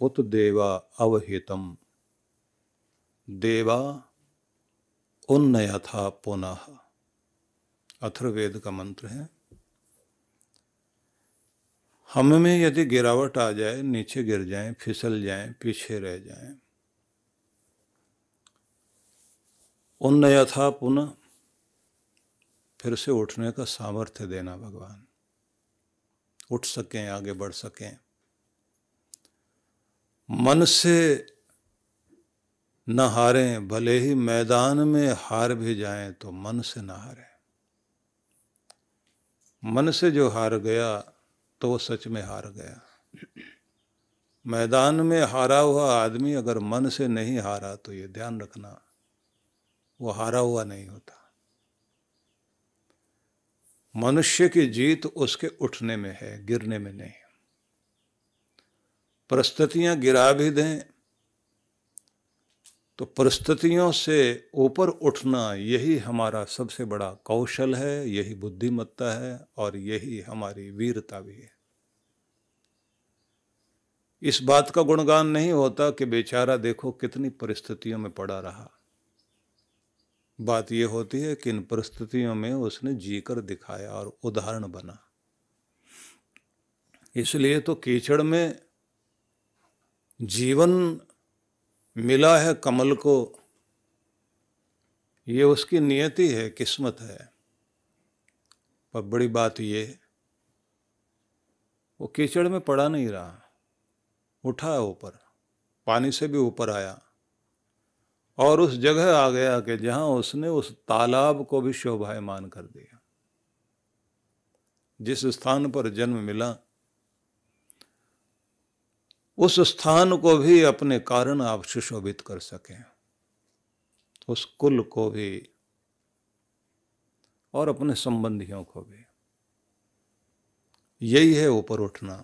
उत देवा अवहितम देवा उन्नयथा पुनः। अथर्ववेद का मंत्र है। हम में यदि गिरावट आ जाए, नीचे गिर जाएं, फिसल जाएं, पीछे रह जाएं, उन्नयथा पुनः, फिर से उठने का सामर्थ्य देना भगवान, उठ सकें, आगे बढ़ सकें। मन से न हारें, भले ही मैदान में हार भी जाएं तो मन से न हारें। मन से जो हार गया तो वो सच में हार गया। मैदान में हारा हुआ आदमी अगर मन से नहीं हारा तो ये ध्यान रखना, वो हारा हुआ नहीं होता। मनुष्य की जीत उसके उठने में है, गिरने में नहीं। परिस्थितियां गिरा भी दें तो परिस्थितियों से ऊपर उठना, यही हमारा सबसे बड़ा कौशल है, यही बुद्धिमत्ता है और यही हमारी वीरता भी है। इस बात का गुणगान नहीं होता कि बेचारा देखो कितनी परिस्थितियों में पड़ा रहा। बात यह होती है कि इन परिस्थितियों में उसने जीकर दिखाया और उदाहरण बना। इसलिए तो कीचड़ में जीवन मिला है कमल को, ये उसकी नियति है, किस्मत है। पर बड़ी बात ये, वो कीचड़ में पड़ा नहीं रहा, उठा ऊपर, पानी से भी ऊपर आया और उस जगह आ गया कि जहां उसने उस तालाब को भी शोभायमान कर दिया। जिस स्थान पर जन्म मिला उस स्थान को भी अपने कारण आप सुशोभित कर सकें, उस कुल को भी और अपने संबंधियों को भी। यही है ऊपर उठना।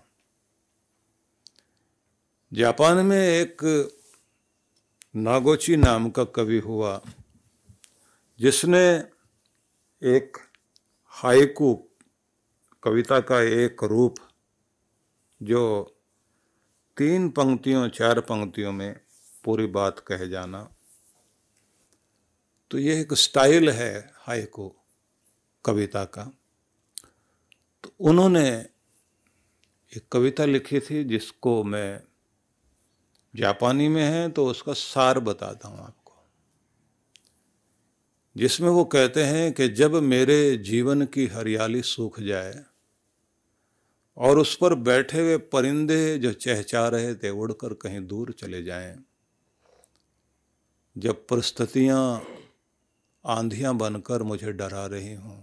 जापान में एक नागोची नाम का कवि हुआ जिसने एक हाइकू कविता का एक रूप जो 3 पंक्तियों 4 पंक्तियों में पूरी बात कह जाना, तो यह एक स्टाइल है हाइकू कविता का। तो उन्होंने एक कविता लिखी थी जिसको मैं, जापानी में है तो उसका सार बताता हूँ आपको, जिसमें वो कहते हैं कि जब मेरे जीवन की हरियाली सूख जाए और उस पर बैठे हुए परिंदे जो चहचहा रहे थे उड़कर कहीं दूर चले जाएं, जब परिस्थितियां आंधियां बनकर मुझे डरा रही हों,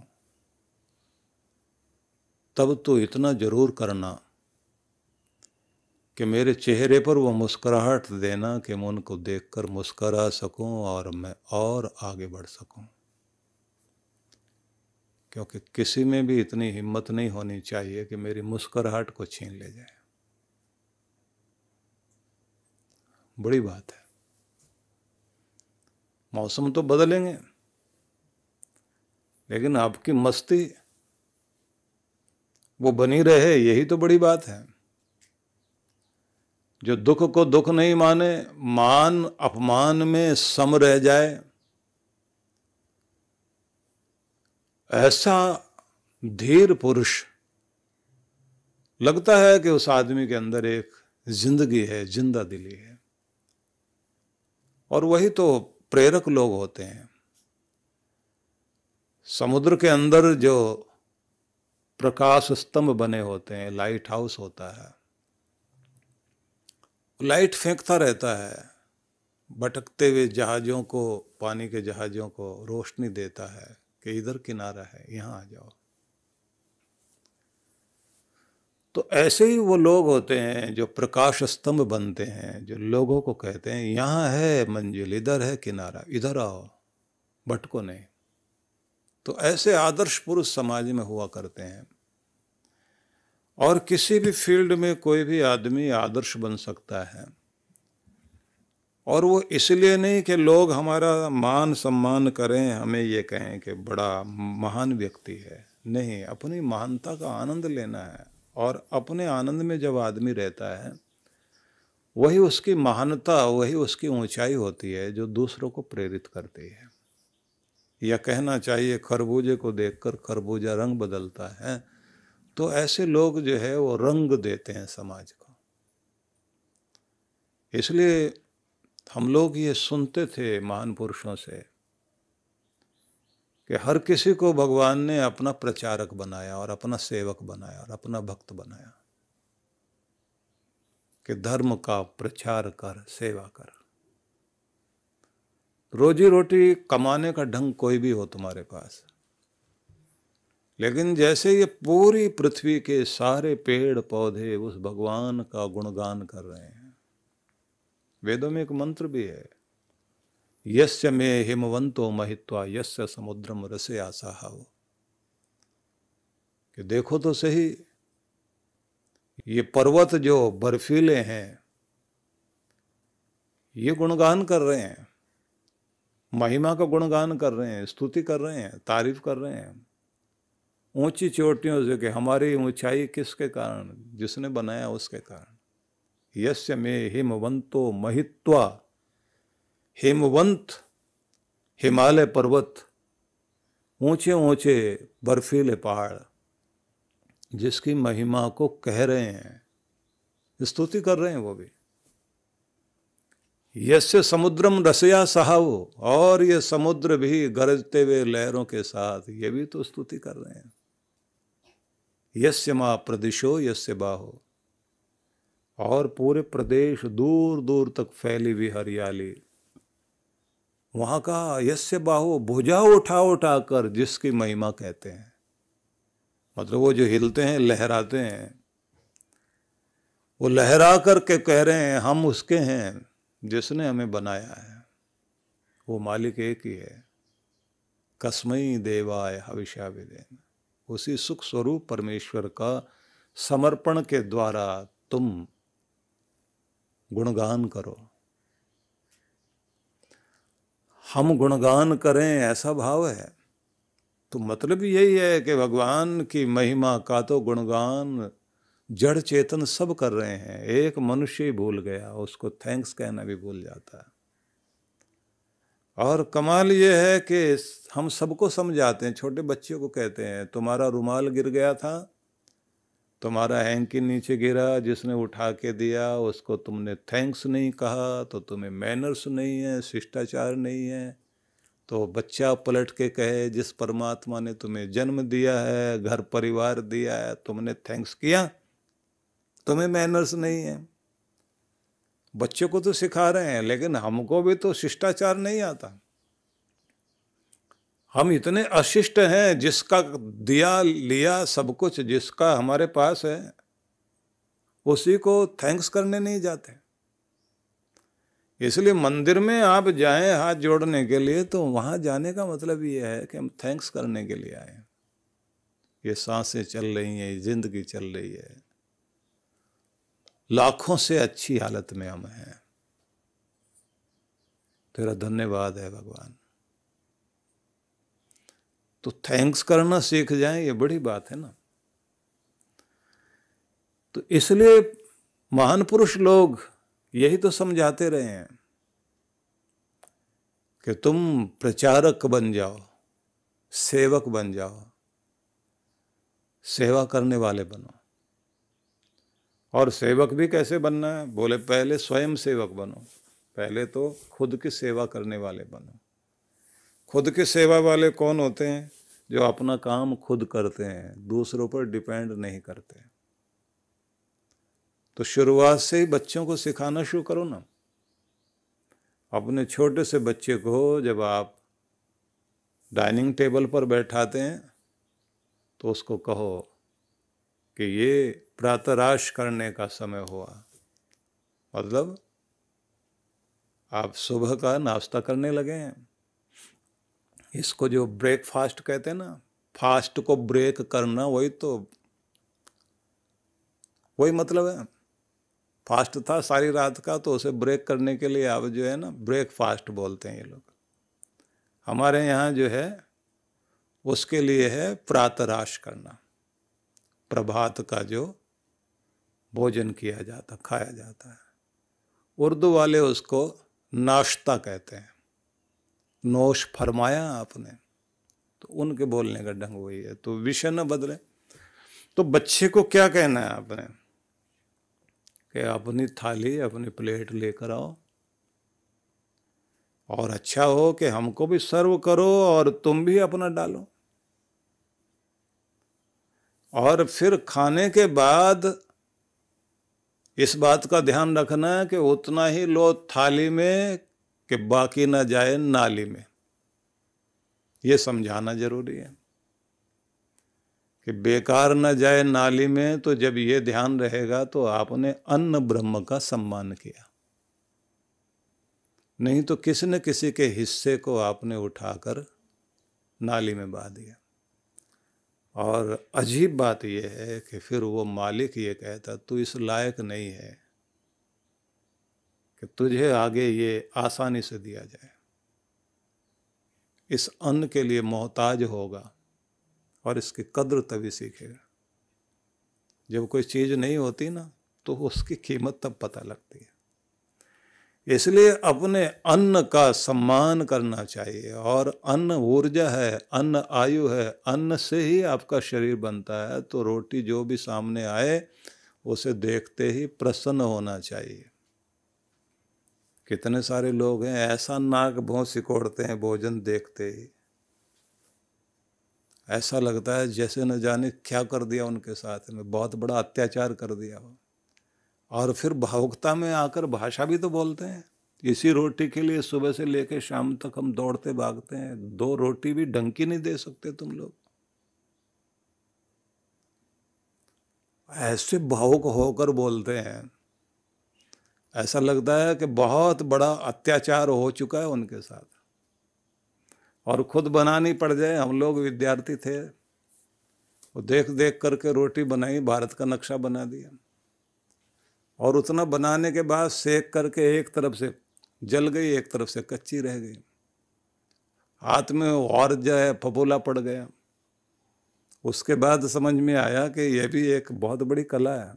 तब तो इतना जरूर करना कि मेरे चेहरे पर वो मुस्कुराहट देना कि मैं उनको देखकर मुस्कुरा सकूं और मैं और आगे बढ़ सकूं। क्योंकि किसी में भी इतनी हिम्मत नहीं होनी चाहिए कि मेरी मुस्कुराहट को छीन ले जाए। बड़ी बात है। मौसम तो बदलेंगे लेकिन आपकी मस्ती वो बनी रहे, यही तो बड़ी बात है। जो दुख को दुख नहीं माने, मान अपमान में सम रह जाए, ऐसा धीर पुरुष लगता है कि उस आदमी के अंदर एक जिंदगी है, जिंदा दिली है। और वही तो प्रेरक लोग होते हैं। समुद्र के अंदर जो प्रकाश स्तंभ बने होते हैं, लाइट हाउस होता है, लाइट फेंकता रहता है, भटकते हुए जहाजों को, पानी के जहाजों को रोशनी देता है कि इधर किनारा है, यहां आ जाओ। तो ऐसे ही वो लोग होते हैं जो प्रकाश स्तंभ बनते हैं, जो लोगों को कहते हैं यहां है मंजिल, इधर है किनारा, इधर आओ, भटको नहीं। तो ऐसे आदर्श पुरुष समाज में हुआ करते हैं। और किसी भी फील्ड में कोई भी आदमी आदर्श बन सकता है। और वो इसलिए नहीं कि लोग हमारा मान सम्मान करें, हमें ये कहें कि बड़ा महान व्यक्ति है। नहीं, अपनी महानता का आनंद लेना है। और अपने आनंद में जब आदमी रहता है, वही उसकी महानता, वही उसकी ऊंचाई होती है जो दूसरों को प्रेरित करती है। या कहना चाहिए खरबूजे को देखकर खरबूजा रंग बदलता है, तो ऐसे लोग जो है वो रंग देते हैं समाज को। इसलिए हम लोग ये सुनते थे महान पुरुषों से कि हर किसी को भगवान ने अपना प्रचारक बनाया और अपना सेवक बनाया और अपना भक्त बनाया, कि धर्म का प्रचार कर, सेवा कर। रोजी रोटी कमाने का ढंग कोई भी हो तुम्हारे पास, लेकिन जैसे ये पूरी पृथ्वी के सारे पेड़ पौधे उस भगवान का गुणगान कर रहे हैं। वेदों में एक मंत्र भी है, यस्य मे हिमवंतो महित्वा यस्य समुद्रम रसया साहव। कि देखो तो सही, ये पर्वत जो बर्फीले हैं ये गुणगान कर रहे हैं, महिमा का गुणगान कर रहे हैं, स्तुति कर रहे हैं, तारीफ कर रहे हैं ऊंची चोटियों से, कि हमारी ऊंचाई किसके कारण? जिसने बनाया उसके कारण। यस्य में हिमवंतो महित्वा, हिमवंत हिमालय पर्वत, ऊंचे ऊंचे बर्फीले पहाड़, जिसकी महिमा को कह रहे हैं, स्तुति कर रहे हैं वो भी। यस्य समुद्रम रसया सहाव, और ये समुद्र भी गरजते हुए लहरों के साथ ये भी तो स्तुति कर रहे हैं। यस्य मा प्रदिशो यस्य बाहो, और पूरे प्रदेश दूर दूर तक फैली हुई हरियाली, वहां का यस्य बाहो, भुजा उठा उठा कर जिसकी महिमा कहते हैं। मतलब वो जो हिलते हैं, लहराते हैं, वो लहरा करके कह रहे हैं हम उसके हैं जिसने हमें बनाया है। वो मालिक एक ही है। कस्मै देवाय हविषा विदेन, उसी सुख स्वरूप परमेश्वर का समर्पण के द्वारा तुम गुणगान करो। हम गुणगान करें ऐसा भाव है, तो मतलब यही है कि भगवान की महिमा का तो गुणगान जड़ चेतन सब कर रहे हैं। एक मनुष्य ही भूल गया, उसको थैंक्स कहना भी भूल जाता है। और कमाल ये है कि हम सबको समझाते हैं, छोटे बच्चों को कहते हैं तुम्हारा रुमाल गिर गया था, तुम्हारा हैंकी नीचे गिरा, जिसने उठा के दिया उसको तुमने थैंक्स नहीं कहा, तो तुम्हें मैनर्स नहीं है, शिष्टाचार नहीं है। तो बच्चा पलट के कहे जिस परमात्मा ने तुम्हें जन्म दिया है, घर परिवार दिया है, तुमने थैंक्स किया, तुम्हें मैनर्स नहीं है। बच्चों को तो सिखा रहे हैं, लेकिन हमको भी तो शिष्टाचार नहीं आता। हम इतने अशिष्ट हैं, जिसका दिया लिया सब कुछ जिसका हमारे पास है, उसी को थैंक्स करने नहीं जाते। इसलिए मंदिर में आप जाएं हाथ जोड़ने के लिए, तो वहां जाने का मतलब ये है कि हम थैंक्स करने के लिए आए। ये सांसें चल रही हैं, ये जिंदगी चल रही है, लाखों से अच्छी हालत में हम हैं। तेरा धन्यवाद है भगवान। तो थैंक्स करना सीख जाएं, ये बड़ी बात है ना। तो इसलिए महान पुरुष लोग यही तो समझाते रहे हैं कि तुम प्रचारक बन जाओ, सेवक बन जाओ, सेवा करने वाले बनो। और सेवक भी कैसे बनना है? बोले पहले स्वयं सेवक बनो, पहले तो खुद की सेवा करने वाले बनो। खुद की सेवा वाले कौन होते हैं? जो अपना काम खुद करते हैं, दूसरों पर डिपेंड नहीं करते। तो शुरुआत से ही बच्चों को सिखाना शुरू करो ना। अपने छोटे से बच्चे को जब आप डाइनिंग टेबल पर बैठाते हैं, तो उसको कहो कि ये प्रातराश करने का समय हुआ। मतलब आप सुबह का नाश्ता करने लगे हैं। इसको जो ब्रेकफास्ट कहते हैं ना, फास्ट को ब्रेक करना, वही मतलब है। फास्ट था सारी रात का, तो उसे ब्रेक करने के लिए आप जो है ना ब्रेकफास्ट बोलते हैं ये लोग। हमारे यहाँ जो है उसके लिए है प्रातराश करना, प्रभात का जो भोजन किया जाता, खाया जाता है, उर्दू वाले उसको नाश्ता कहते हैं। नोश फरमाया आपने, तो उनके बोलने का ढंग वही है। तो विषय न बदले। तो बच्चे को क्या कहना है आपने कि अपनी थाली अपनी प्लेट लेकर आओ, और अच्छा हो कि हमको भी सर्व करो और तुम भी अपना डालो। और फिर खाने के बाद इस बात का ध्यान रखना है कि उतना ही लो थाली में कि बाकी ना जाए नाली में। ये समझाना जरूरी है कि बेकार न जाए नाली में। तो जब ये ध्यान रहेगा तो आपने अन्न ब्रह्म का सम्मान किया। नहीं तो किसी न किसी के हिस्से को आपने उठाकर नाली में बहा दिया। और अजीब बात यह है कि फिर वो मालिक ये कहता तू इस लायक नहीं है कि तुझे आगे ये आसानी से दिया जाए। इस अन्न के लिए मोहताज होगा और इसकी कद्र तभी सीखेगा। जब कोई चीज़ नहीं होती ना तो उसकी कीमत तब पता लगती है। इसलिए अपने अन्न का सम्मान करना चाहिए। और अन्न ऊर्जा है, अन्न आयु है, अन्न से ही आपका शरीर बनता है। तो रोटी जो भी सामने आए उसे देखते ही प्रसन्न होना चाहिए। कितने सारे लोग हैं ऐसा नाक भौं सिकोड़ते हैं भोजन देखते ही, ऐसा लगता है जैसे न जाने क्या कर दिया उनके साथ में, बहुत बड़ा अत्याचार कर दिया हो। और फिर भावुकता में आकर भाषा भी तो बोलते हैं। इसी रोटी के लिए सुबह से लेकर शाम तक हम दौड़ते भागते हैं, 2 रोटी भी ढंग की नहीं दे सकते तुम लोग। ऐसे भावुक होकर बोलते हैं, ऐसा लगता है कि बहुत बड़ा अत्याचार हो चुका है उनके साथ। और खुद बनानी पड़ जाए। हम लोग विद्यार्थी थे, वो देख देख करके रोटी बनाई, भारत का नक्शा बना दिया। और उतना बनाने के बाद सेक करके एक तरफ से जल गई, एक तरफ से कच्ची रह गई। हाथ में और जो है फफूला पड़ गया। उसके बाद समझ में आया कि यह भी एक बहुत बड़ी कला है।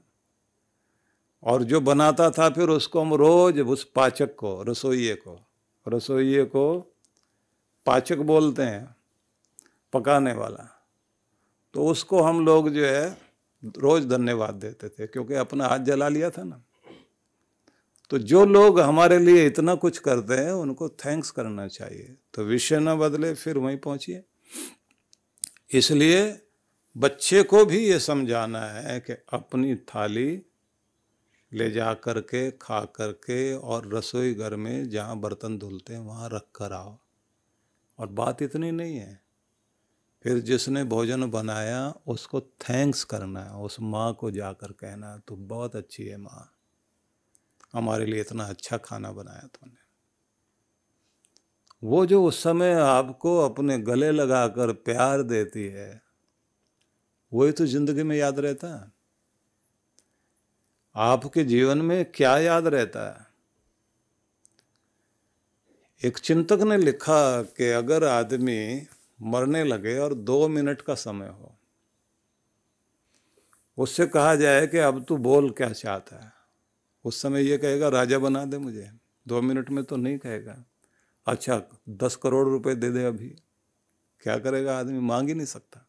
और जो बनाता था फिर उसको हम रोज उस पाचक को, रसोइये को पाचक बोलते हैं, पकाने वाला। तो उसको हम लोग जो है रोज धन्यवाद देते थे, क्योंकि अपना हाथ जला लिया था ना। तो जो लोग हमारे लिए इतना कुछ करते हैं उनको थैंक्स करना चाहिए। तो विषय ना बदले, फिर वहीं पहुंचिए। इसलिए बच्चे को भी ये समझाना है कि अपनी थाली ले जा करके खा करके और रसोई घर में जहाँ बर्तन धुलते हैं वहाँ रख कर आओ। और बात इतनी नहीं है, फिर जिसने भोजन बनाया उसको थैंक्स करना है। उस माँ को जाकर कहना तू बहुत अच्छी है माँ, हमारे लिए इतना अच्छा खाना बनाया तूने। वो जो उस समय आपको अपने गले लगाकर प्यार देती है, वही तो जिंदगी में याद रहता है। आपके जीवन में क्या याद रहता है? एक चिंतक ने लिखा कि अगर आदमी मरने लगे और 2 मिनट का समय हो, उससे कहा जाए कि अब तू बोल क्या चाहता है, उस समय ये कहेगा राजा बना दे मुझे। 2 मिनट में तो नहीं कहेगा। अच्छा 10 करोड़ रुपए दे दे अभी, क्या करेगा आदमी? मांग ही नहीं सकता।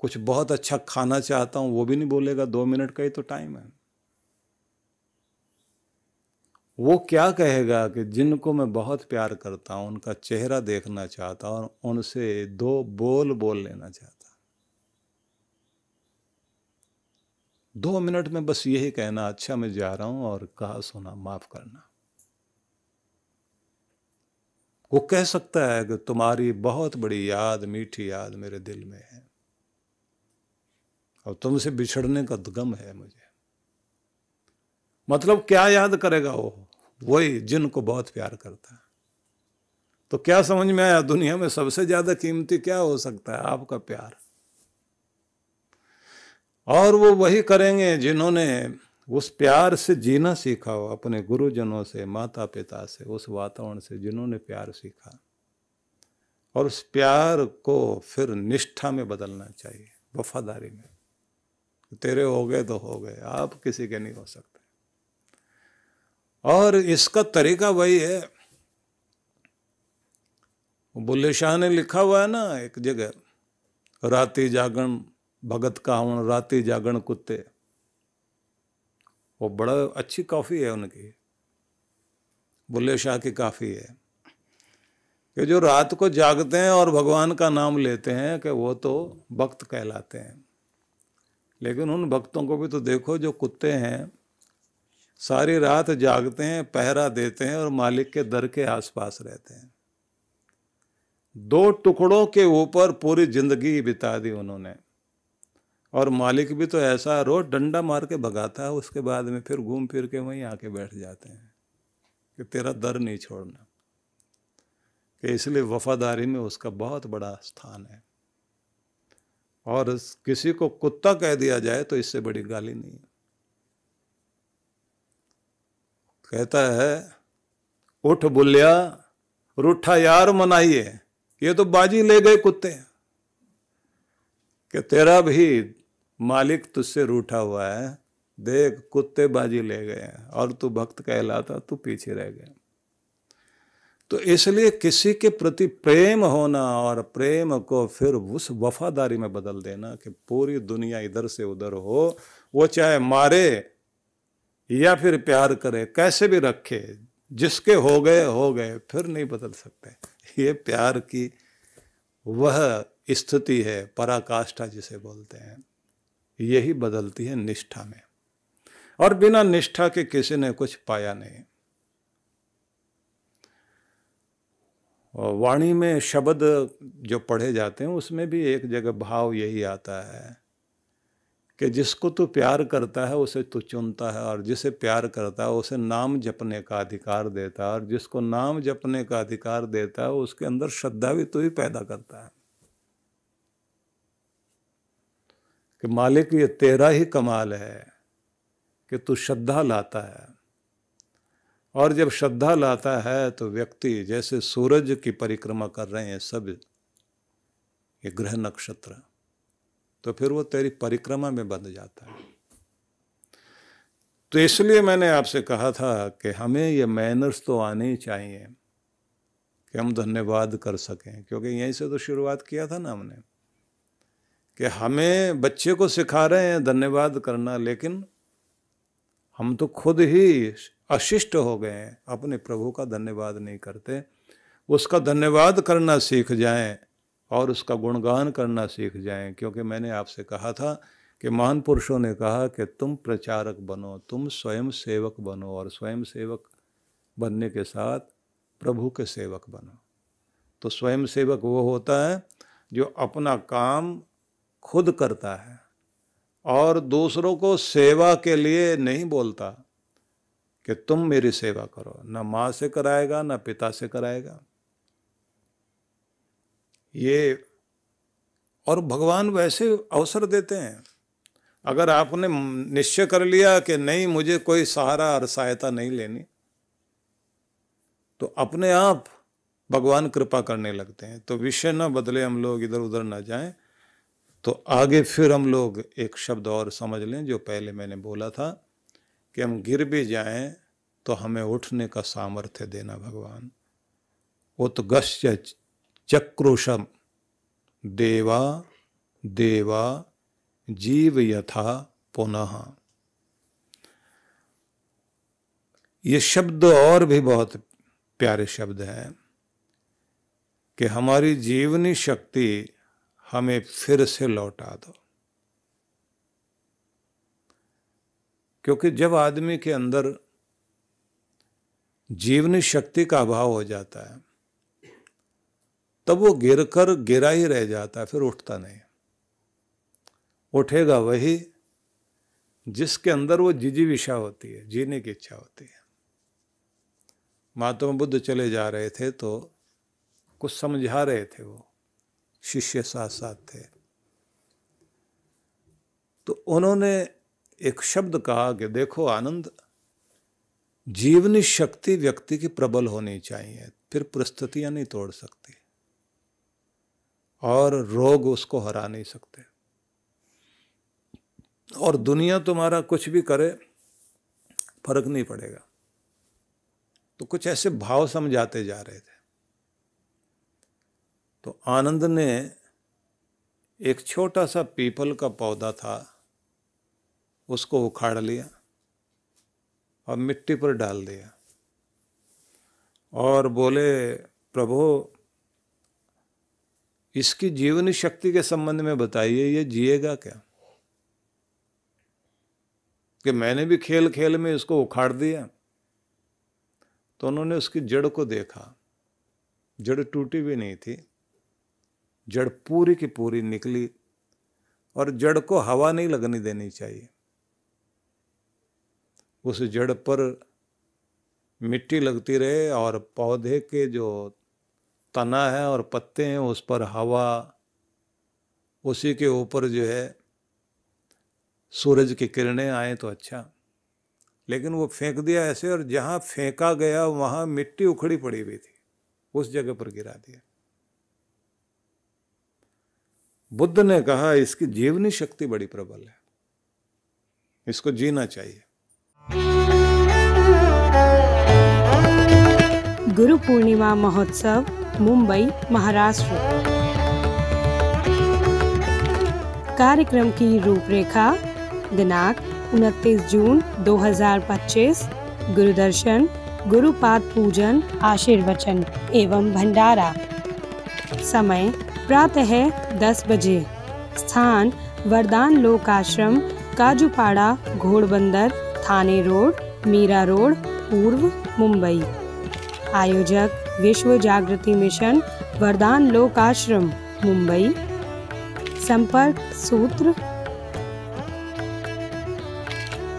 कुछ बहुत अच्छा खाना चाहता हूं वो भी नहीं बोलेगा, 2 मिनट का ही तो टाइम है। वो क्या कहेगा कि जिनको मैं बहुत प्यार करता हूं उनका चेहरा देखना चाहता हूं और उनसे 2 बोल बोल लेना चाहता। 2 मिनट में बस यही कहना, अच्छा मैं जा रहा हूं और कहा सुना माफ करना। वो कह सकता है कि तुम्हारी बहुत बड़ी याद, मीठी याद मेरे दिल में है और तुमसे बिछड़ने का गम है मुझे। मतलब क्या याद करेगा वो? वही जिनको बहुत प्यार करता है। तो क्या समझ में आया? दुनिया में सबसे ज्यादा कीमती क्या हो सकता है? आपका प्यार। और वो वही करेंगे जिन्होंने उस प्यार से जीना सीखा हो, अपने गुरुजनों से, माता पिता से, उस वातावरण से जिन्होंने प्यार सीखा। और उस प्यार को फिर निष्ठा में बदलना चाहिए, वफादारी में। तेरे हो गए तो हो गए, आप किसी के नहीं हो सकते। और इसका तरीका वही है, बुल्ले शाह ने लिखा हुआ है ना एक जगह, राती जागण भगत कावण राती जागण कुत्ते। वो बड़ा अच्छी कॉफी है उनकी, बुल्ले शाह की काफी है, कि जो रात को जागते हैं और भगवान का नाम लेते हैं कि वो तो भक्त कहलाते हैं। लेकिन उन भक्तों को भी तो देखो जो कुत्ते हैं, सारी रात जागते हैं, पहरा देते हैं और मालिक के दर के आसपास रहते हैं। 2 टुकड़ों के ऊपर पूरी जिंदगी बिता दी उन्होंने, और मालिक भी तो ऐसा रोज डंडा मार के भगाता है, उसके बाद में फिर घूम फिर के वहीं आके बैठ जाते हैं कि तेरा दर नहीं छोड़ना। कि इसलिए वफादारी में उसका बहुत बड़ा स्थान है। और किसी को कुत्ता कह दिया जाए तो इससे बड़ी गाली नहीं है। कहता है उठ बुल्लिया रूठा यार मनाइए, ये तो बाजी ले गए कुत्ते, कि तेरा भी मालिक तुझसे रूठा हुआ है, देख कुत्ते बाजी ले गए हैं और तू भक्त कहलाता, तू पीछे रह गया। तो इसलिए किसी के प्रति प्रेम होना और प्रेम को फिर उस वफादारी में बदल देना कि पूरी दुनिया इधर से उधर हो, वो चाहे मारे या फिर प्यार करे, कैसे भी रखे, जिसके हो गए, फिर नहीं बदल सकते। ये प्यार की वह स्थिति है, पराकाष्ठा जिसे बोलते हैं, यही बदलती है निष्ठा में। और बिना निष्ठा के किसी ने कुछ पाया नहीं। और वाणी में शब्द जो पढ़े जाते हैं उसमें भी एक जगह भाव यही आता है कि जिसको तू प्यार करता है उसे तू चुनता है, और जिसे प्यार करता है उसे नाम जपने का अधिकार देता है, और जिसको नाम जपने का अधिकार देता है उसके अंदर श्रद्धा भी तू ही पैदा करता है कि मालिक ये तेरा ही कमाल है कि तू श्रद्धा लाता है। और जब श्रद्धा लाता है तो व्यक्ति जैसे सूरज की परिक्रमा कर रहे हैं सब ये ग्रह नक्षत्र, तो फिर वो तेरी परिक्रमा में बंध जाता है। तो इसलिए मैंने आपसे कहा था कि हमें ये मैनर्स तो आने ही चाहिए कि हम धन्यवाद कर सकें, क्योंकि यहीं से तो शुरुआत किया था ना हमने, कि हमें बच्चे को सिखा रहे हैं धन्यवाद करना, लेकिन हम तो खुद ही अशिष्ट हो गए हैं, अपने प्रभु का धन्यवाद नहीं करते। उसका धन्यवाद करना सीख जाएं और उसका गुणगान करना सीख जाएं, क्योंकि मैंने आपसे कहा था कि महान पुरुषों ने कहा कि तुम प्रचारक बनो, तुम स्वयं सेवक बनो, और स्वयं सेवक बनने के साथ प्रभु के सेवक बनो। तो स्वयं सेवक वो होता है जो अपना काम खुद करता है और दूसरों को सेवा के लिए नहीं बोलता कि तुम मेरी सेवा करो, ना माँ से कराएगा ना पिता से कराएगा। ये और भगवान वैसे अवसर देते हैं। अगर आपने निश्चय कर लिया कि नहीं मुझे कोई सहारा और सहायता नहीं लेनी, तो अपने आप भगवान कृपा करने लगते हैं। तो विषय न बदले, हम लोग इधर उधर ना जाएं। तो आगे फिर हम लोग एक शब्द और समझ लें जो पहले मैंने बोला था कि हम गिर भी जाएं तो हमें उठने का सामर्थ्य देना भगवान। उत्गस्य चक्रुषम देवा देवा जीव यथा पुनः। ये शब्द और भी बहुत प्यारे शब्द हैं कि हमारी जीवनी शक्ति हमें फिर से लौटा दो। क्योंकि जब आदमी के अंदर जीवनी शक्ति का अभाव हो जाता है तब वो गिरकर गिरा ही रह जाता है, फिर उठता नहीं। उठेगा वही जिसके अंदर वो जिजीविषा होती है, जीने की इच्छा होती है। महात्मा बुद्ध चले जा रहे थे तो कुछ समझा रहे थे, वो शिष्य साथ साथ थे। तो उन्होंने एक शब्द कहा कि देखो आनंद, जीवनी शक्ति व्यक्ति की प्रबल होनी चाहिए, फिर परिस्थितियां नहीं तोड़ सकती और रोग उसको हरा नहीं सकते। और दुनिया तुम्हारा कुछ भी करे फर्क नहीं पड़ेगा। तो कुछ ऐसे भाव समझाते जा रहे थे। तो आनंद ने एक छोटा सा पीपल का पौधा था, उसको उखाड़ लिया और मिट्टी पर डाल दिया और बोले, प्रभु इसकी जीवनी शक्ति के संबंध में बताइए, ये जिएगा क्या? कि मैंने भी खेल खेल में इसको उखाड़ दिया। तो उन्होंने उसकी जड़ को देखा, जड़ टूटी भी नहीं थी, जड़ पूरी की पूरी निकली, और जड़ को हवा नहीं लगने देनी चाहिए। उस जड़ पर मिट्टी लगती रहे और पौधे के जो तना है और पत्ते हैं उस पर हवा, उसी के ऊपर जो है सूरज की किरणें आए तो अच्छा। लेकिन वो फेंक दिया ऐसे, और जहाँ फेंका गया वहाँ मिट्टी उखड़ी पड़ी हुई थी, उस जगह पर गिरा दिया। बुद्ध ने कहा इसकी जीवनी शक्ति बड़ी प्रबल है, इसको जीना चाहिए। गुरु पूर्णिमा महोत्सव, मुंबई, महाराष्ट्र। कार्यक्रम की रूपरेखा, दिनांक 29 जून 2025, गुरुदर्शन, गुरुपाद पूजन, आशीर्वचन एवं भंडारा। समय प्रातः 10 बजे। स्थान वरदान लोक आश्रम, काजूपाड़ा, घोड़बंदर, थाने रोड, मीरा रोड, पूर्व, मुंबई। आयोजक विश्व जागृति मिशन, वरदान लोक आश्रम, मुंबई। संपर्क सूत्र।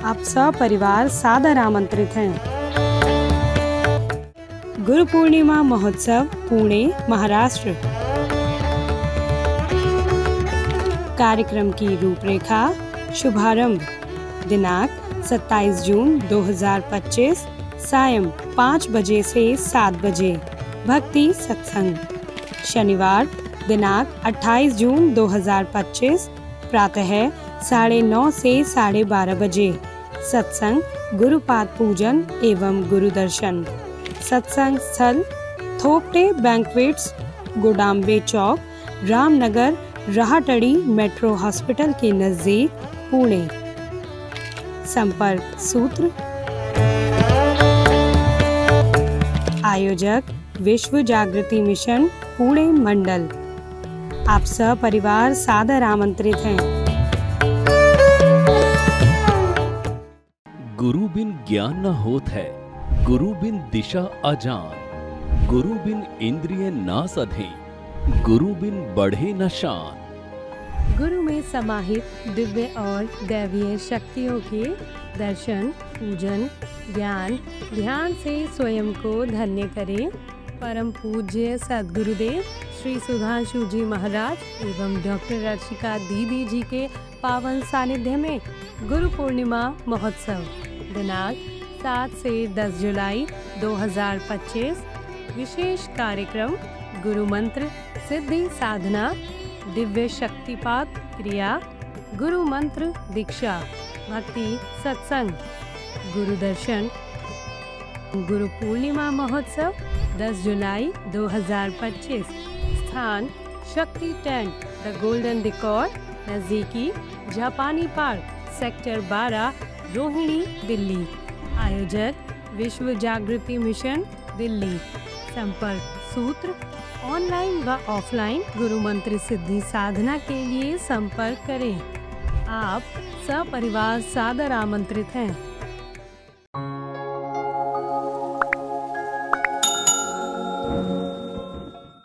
आप सपरिवार सादर आमंत्रित हैं। गुरु पूर्णिमा महोत्सव, पुणे, महाराष्ट्र। कार्यक्रम की रूपरेखा, शुभारंभ, दिनांक 27 जून 2025, सायं 5 बजे से 7 बजे, भक्ति सत्संग। शनिवार दिनांक 28 जून 2025, प्रातः 9:30 से 12:30 बजे, सत्संग, गुरुपाद पूजन एवं गुरुदर्शन। सत्संग स्थल थोपटे बैंक्वेट्स, गोडाम्बे चौक, रामनगर, राहटड़ी मेट्रो हॉस्पिटल के नजदीक, पुणे। संपर्क सूत्र। आयोजक विश्व जागृति मिशन, पुणे मंडल। आप सपरिवार सादर आमंत्रित हैं। गुरु बिन ज्ञान न होत है, गुरु बिन दिशा अजान, गुरु बिन इंद्रिय ना सधे, गुरु बिन बढ़े न शान। गुरु में समाहित दिव्य और दैवीय शक्तियों के दर्शन, पूजन, ज्ञान, ध्यान से स्वयं को धन्य करें। परम पूज्य सद्गुरुदेव श्री सुधांशु जी महाराज एवं डॉक्टर अर्शिका दीदी जी के पावन सानिध्य में गुरु पूर्णिमा महोत्सव, दिनांक 7 से 10 जुलाई 2025। विशेष कार्यक्रम, गुरु मंत्र सिद्धि साधना, दिव्य शक्तिपात क्रिया, गुरु मंत्र दीक्षा, भक्ति सत्संग, गुरु दर्शन। गुरु पूर्णिमा महोत्सव 10 जुलाई 2025। स्थान शक्ति टेंट, द गोल्डन डिकॉर, नजदीकी जापानी पार्क, सेक्टर 12, रोहिणी, दिल्ली। आयोजक विश्व जागृति मिशन, दिल्ली। संपर्क सूत्र। ऑनलाइन व ऑफलाइन गुरु मंत्र सिद्धि साधना के लिए संपर्क करें। आप सपरिवार सादर आमंत्रित हैं।